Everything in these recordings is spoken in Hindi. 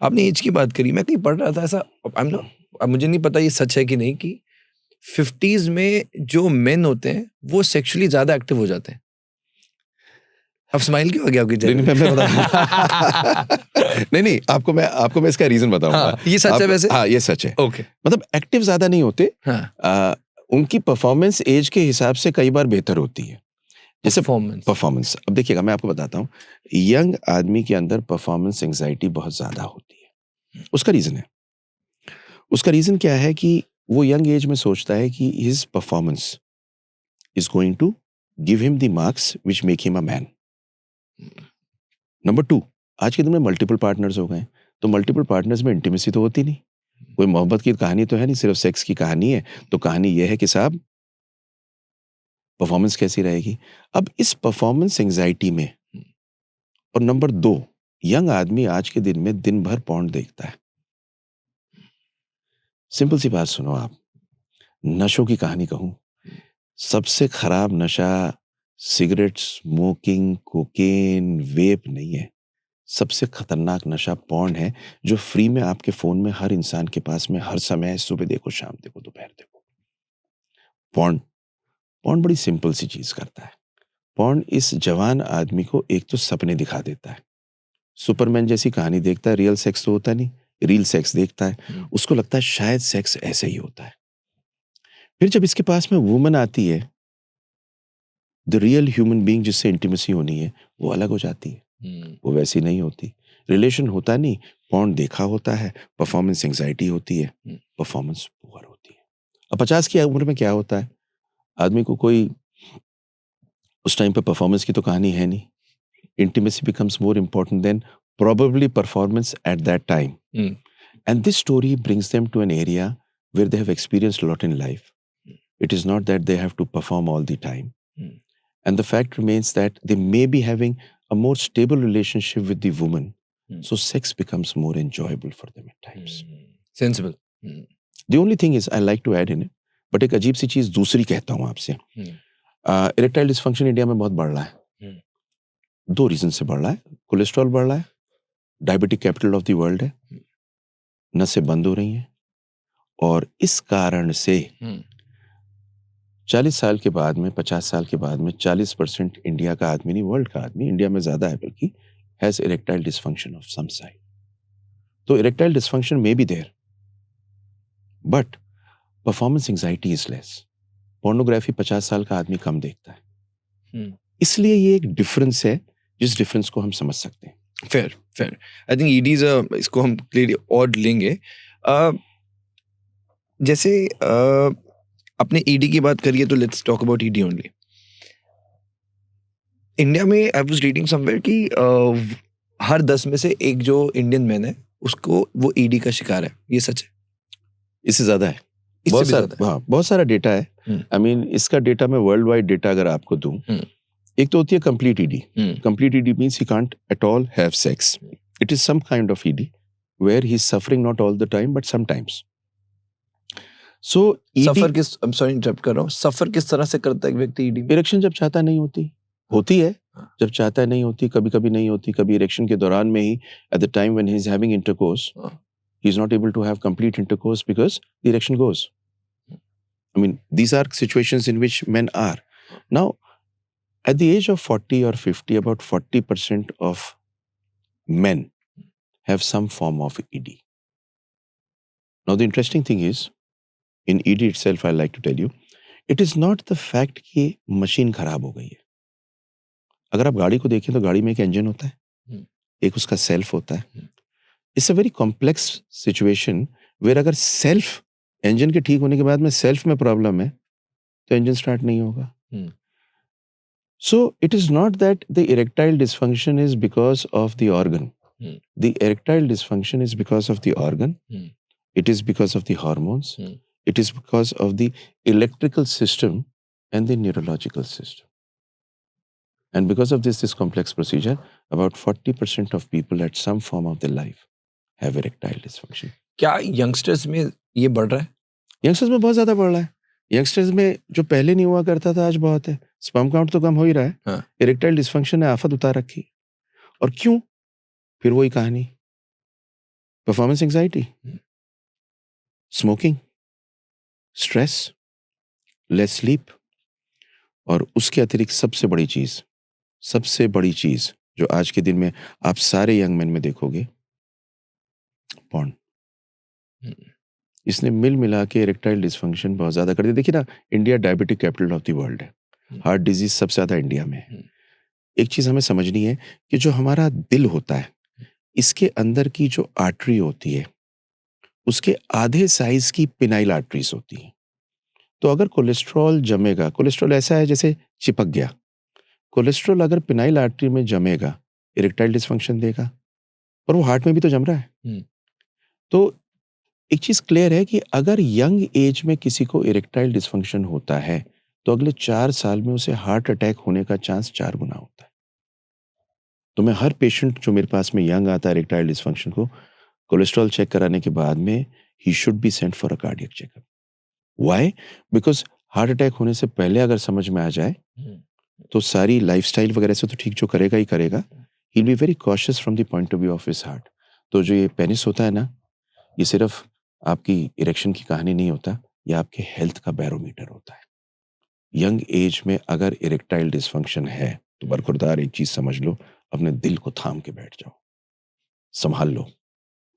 आपने एज की बात करी, मैं कहीं पढ़ रहा था ऐसा, अब मुझे नहीं पता ये सच है कि नहीं, कि 50s में जो मेन होते हैं वो सेक्सुअली ज्यादा एक्टिव हो जाते हैं। अब स्माइल क्यों आ गया आपके नहीं चेहरे नहीं, मैं पे? नहीं, आपको मैं इसका रीजन बताऊंगा। हाँ, ये सच है वैसे? हाँ, ये सच है। ओके। मतलब एक्टिव ज्यादा नहीं होते। हाँ, उनकी परफॉर्मेंस एज के हिसाब से कई बार बेहतर होती है। जैसे परफॉर्मेंस। परफॉर्मेंस, अब देखिएगा मैं आपको बताता हूँ, यंग आदमी के अंदर परफॉर्मेंस एंजाइटी बहुत ज्यादा होती है। उसका रीजन क्या है कि वो यंग एज में सोचता है कि his performance is going to give him the marks which make him a man. Number 2, आज के दिन में मल्टीपल पार्टनर्स हो गए, तो मल्टीपल पार्टनर्स में इंटीमेसी तो होती नहीं, कोई मोहब्बत की कहानी तो है नहीं, सिर्फ सेक्स की कहानी है। तो कहानी यह है कि साहब परफॉर्मेंस कैसी रहेगी। अब इस परफॉर्मेंस एंजाइटी में, और नंबर 2, यंग आदमी आज के दिन में दिन भर पॉर्न देखता है। सिंपल सी बात सुनो आप, नशों की कहानी कहूं, सबसे खराब नशा सिगरेट स्मोकिंग, कोकेन, वेप नहीं है। सबसे खतरनाक नशा पॉर्न है, जो फ्री में आपके फोन में हर इंसान के पास में हर समय है, सुबह देखो, शाम देखो, दोपहर देखो। पॉर्न पॉर्न बड़ी सिंपल सी चीज करता है। पॉर्न इस जवान आदमी को एक तो सपने दिखा देता है, सुपरमैन जैसी कहानी देखता है, रियल सेक्स तो होता नहीं, रील सेक्स देखता है, उसको लगता है शायद सेक्स ऐसे ही होता है। फिर जब इसके पास में वुमन आती है, द रियल ह्यूमन बीइंग जिससे इंटीमेसी होनी है, वो अलग हो जाती है, वो वैसी नहीं होती, रिलेशन होता नहीं, पॉर्न देखा होता है, परफॉर्मेंस एंजाइटी होती है, परफॉर्मेंस पुअर होती है। अब 50 की उम्र में क्या होता है, आदमी को कोई उस टाइम पे परफॉर्मेंस की तो कहानी है नहीं, intimacy becomes more important than probably performance at that time. And this story brings them to an area where they have experienced a lot in life. It is not that they have to perform all the time. And the fact remains that they may be having a more stable relationship with the woman. So sex becomes more enjoyable for them at times. Sensible. The only thing is I like to add in it, but एक अजीब सी चीज दूसरी कहता हूँ आपसे, इरेक्टाइल डिस्फंक्शन इंडिया में बहुत बढ़ रहा है। 2 रीजन से बढ़ रहा है, कोलेस्ट्रॉल बढ़ रहा है, diabetic capital of the world है, नसें बंद हो रही हैं, और इस कारण से 40 साल के बाद में, 50 साल के बाद में 40% इंडिया का आदमी नहीं, वर्ल्ड का आदमी, इंडिया में ज्यादा है बल्कि, has erectile dysfunction of some side. तो erectile dysfunction may be there, but performance anxiety is less. Pornography 50 साल का आदमी कम देखता है, इसलिए ये एक डिफरेंस है, जिस डिफरेंस को हम समझ सकते हैं। फेयर फेयर, आई थिंक ईडीज, इसको हम क्लियरली और लेंगे। जैसे अपने ईडी की बात करिए, तो let's talk about ED only. India में आई वाज रीडिंग समवेयर कि हर 10 में से एक जो इंडियन मैन है, उसको वो ईडी का शिकार है, ये सच है? इससे ज्यादा है, इससे बहुत भी सारा, ज्यादा है? हाँ, बहुत सारा डेटा है। आई मीन इसका डेटा मैं वर्ल्ड वाइड डेटा अगर आपको दूं, एक तो होती है complete ED. Complete ED means he can't at all have sex. It is some kind of ED where he is suffering not all the time but sometimes. So suffer किस, आई एम सॉरी इंटरप्ट कर रहा हूँ, सफर किस तरह से करता है एक व्यक्ति ईडी में? इरेक्शन जब चाहता नहीं होती, होती है, जब चाहता है नहीं होती, कभी कभी नहीं होती, कभी इरेक्शन के दौरान में ही, at the time when he is having intercourse, he is not able to have complete intercourse because the erection goes. I mean, these are situations in which men are. Now, at the age of 40 or 50, about 40% of men have some form of ED. Now, the interesting thing is, in ED itself, I like to tell you, it is not the fact कि मशीन खराब हो गई है। अगर आप गाड़ी को देखें तो गाड़ी में एक इंजन होता है, एक उसका सेल्फ होता है। It's a very complex situation where अगर सेल्फ, इंजन के ठीक होने के बाद में सेल्फ में प्रॉब्लम है, तो इंजन स्टार्ट नहीं होगा। So it is not that the erectile dysfunction is because of the organ. The erectile dysfunction is because of the organ, it is because of the hormones, it is because of the electrical system and the neurological system. And because of this complex procedure, about 40% of people at some form of their life have erectile dysfunction. क्या यंगस्टर्स में ये बढ़ रहा है? यंगस्टर्स में बहुत ज्यादा बढ़ रहा है। यंगस्टर्स में जो पहले नहीं हुआ करता था, आज बहुत है। स्पर्म काउंट तो कम हो ही रहा है, इरेक्टाइल डिस्फंक्शन ने आफत उतार रखी। और क्यों? फिर वही कहानी, परफॉर्मेंस एंजाइटी, हम्म। स्मोकिंग, स्ट्रेस, लेस स्लीप, और उसके अतिरिक्त सबसे बड़ी चीज जो आज के दिन में आप सारे यंग मैन में देखोगे, पॉर्न। हम्म। इसने मिल मिला के इरेक्टाइल डिसफंक्शन बहुत ज्यादा कर दिया। देखिए ना, India diabetic capital of the world है, हार्ट डिजीज सबसे ज्यादा इंडिया में है। हम्म। एक चीज हमें समझनी है कि जो हमारा दिल होता है, इसके अंदर की जो आर्टरी होती है, उसके आधे साइज की पिनाइल आर्टरीज होती है। तो अगर कोलेस्ट्रॉल जमेगा, कोलेस्ट्रॉल ऐसा है जैसे चिपक गया, कोलेस्ट्रॉल अगर पिनाइल आर्टरी में जमेगा, इरेक्टाइल डिसफंक्शन देगा, और वो हार्ट में भी तो जम रहा है। हम्म। तो एक चीज क्लियर है कि अगर यंग एज में किसी को इरेक्टाइल डिसफंक्शन होता है, तो अगले 4 साल में उसे हार्ट अटैक होने का चांस 4 गुना होता है। तो मैं हर पेशेंट जो मेरे पास में यंग आता है इरेक्टाइल डिसफंक्शन को, कोलेस्ट्रॉल चेक कराने के बाद में he should be sent for a cardiac checkup. Why? Because heart attack होने से पहले अगर समझ में आ जाए, हम्म। तो सारी लाइफस्टाइल वगैरह से तो ठीक जो करेगा ही करेगा, he will be very cautious from the point of view of his heart. तो जो ये पेनिस होता है ना, ये सिर्फ आपकी इरेक्शन की कहानी नहीं होता, ये आपके हेल्थ का बैरोमीटर होता है। यंग एज में अगर इरेक्टाइल डिसफंक्शन है, तो बरखुरदार एक चीज समझ लो, अपने दिल को थाम के बैठ जाओ, संभाल लो।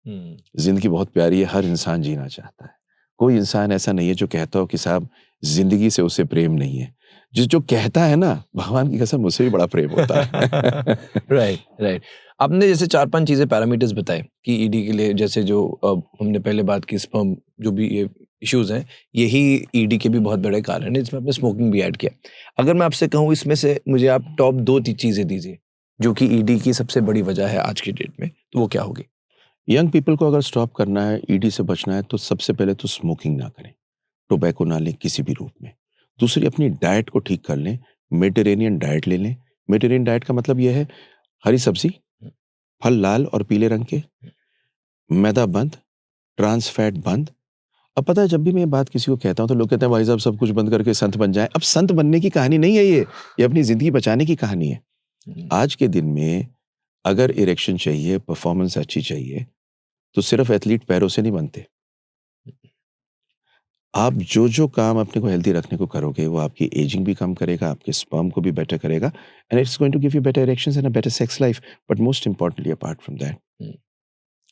जिंदगी बहुत प्यारी है, हर इंसान जीना चाहता है। कोई इंसान ऐसा नहीं है जो कहता हो कि साहब जिंदगी से उसे प्रेम नहीं है। जो कहता है ना, भगवान की कसम मुझसे भी बड़ा प्रेम होता है। Right, right. आपने जैसे 4-5 चीजें पैरामीटर्स बताए कि ईडी के लिए, जैसे जो हमने पहले बात की, स्पर्म जो भी ये इश्यूज हैं, यही ईडी के भी बहुत बड़े कारण है, इसमें आपने स्मोकिंग भी ऐड किया। अगर मैं आपसे कहूँ इसमें से मुझे आप टॉप 2 चीजें दीजिए जो कि ईडी की सबसे बड़ी वजह है आज की डेट में, तो वो क्या होगी? यंग पीपल को अगर स्टॉप करना है, ईडी से बचना है, तो सबसे पहले तो स्मोकिंग ना करें, टोबैको ना लें किसी भी रूप में। दूसरी, अपनी डाइट को ठीक कर लें, मेडिटेरेनियन डाइट ले लें। मेडिटेरेनियन डाइट का मतलब यह है, हरी सब्जी, फल लाल और पीले रंग के, मैदा बंद, ट्रांस फैट बंद। अब पता है, जब भी मैं ये बात किसी को कहता हूँ तो लोग कहते हैं भाई साहब सब कुछ बंद करके संत बन जाएं। अब संत बनने की कहानी नहीं है ये अपनी जिंदगी बचाने की कहानी है। आज के दिन में अगर इरेक्शन चाहिए, परफॉर्मेंस अच्छी चाहिए, तो सिर्फ एथलीट पैरों से नहीं बनते। आप जो काम अपने को हेल्दी रखने को करोगे, वो आपकी एजिंग भी कम करेगा, आपके स्पर्म को भी बेटर करेगा, and it's going to give you better erections and a better sex life. But most importantly apart from that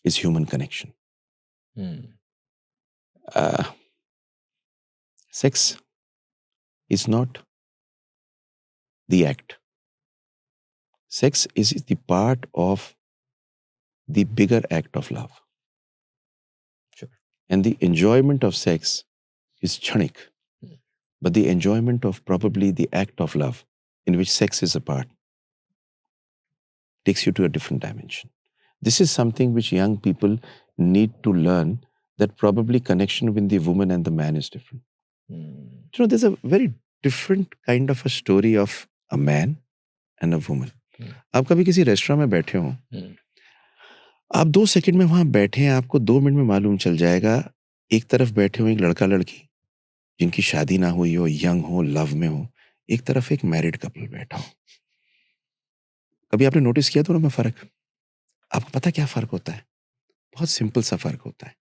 is human connection. Sex is not the act. Sex is the part of the bigger act of love. Sure. And the enjoyment of sex is kshanik. But the enjoyment of probably the act of love, in which sex is a part, takes you to a different dimension. This is something which young people need to learn, that probably connection with the woman and the man is different. You know, there's a very different kind of a story of a man and a woman. आप कभी किसी रेस्टोरेंट में बैठे हो, आप 2 सेकंड में वहां बैठे हैं, आपको 2 मिनट में मालूम चल जाएगा, एक तरफ बैठे हो एक लड़का लड़की जिनकी शादी ना हुई हो, यंग हो, लव में हो, एक तरफ एक मैरिड कपल बैठा हो। कभी आपने नोटिस किया दोनों में फर्क? आपको पता क्या फर्क होता है? बहुत सिंपल सा फर्क होता है।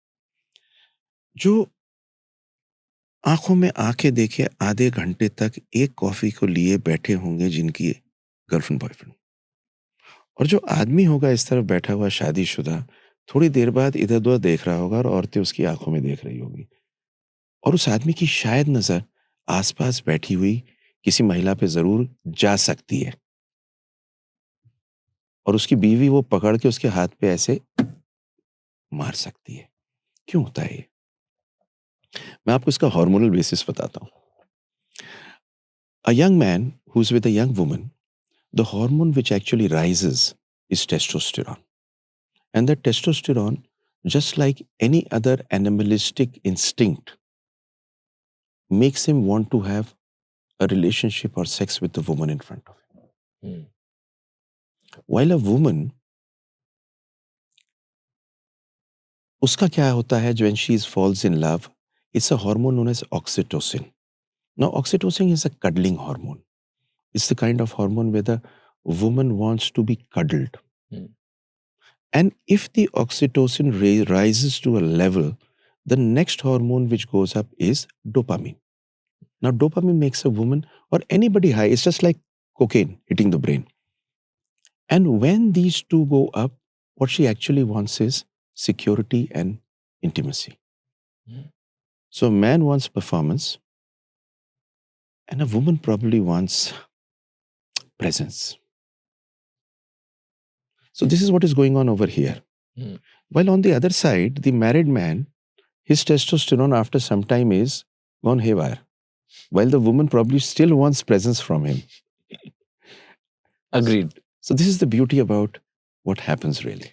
जो आंखों में आंखें देखे आधे घंटे तक एक कॉफी को लिए बैठे होंगे जिनकी गर्लफ्रेंड बॉयफ्रेंड, और जो आदमी होगा इस तरफ बैठा हुआ शादीशुदा, थोड़ी देर बाद इधर उधर देख रहा होगा और औरतें उसकी आंखों में देख रही होगी, और उस आदमी की शायद नजर आसपास बैठी हुई किसी महिला पे जरूर जा सकती है, और उसकी बीवी वो पकड़ के उसके हाथ पे ऐसे मार सकती है। क्यों होता है ये? मैं आपको इसका हार्मोनल बेसिस बताता हूँ। A young man who's with a young woman, the hormone which actually rises is testosterone. And that testosterone, just like any other animalistic instinct, makes him want to have a relationship or sex with the woman in front of him. While a woman, उसका क्या होता है, when she falls in love, it's a hormone known as oxytocin. Now, oxytocin is a cuddling hormone. It's the kind of hormone where the woman wants to be cuddled. And if the oxytocin rises to a level, the next hormone which goes up is dopamine. Now, dopamine makes a woman or anybody high. It's just like cocaine hitting the brain. And when these two go up, what she actually wants is security and intimacy. Hmm. So a man wants performance, and a woman probably wants presence. So this is what is going on over here. Hmm. While on the other side, the married man, his testosterone after some time is gone haywire. While the woman probably still wants presence from him. Agreed. So this is the beauty about what happens really.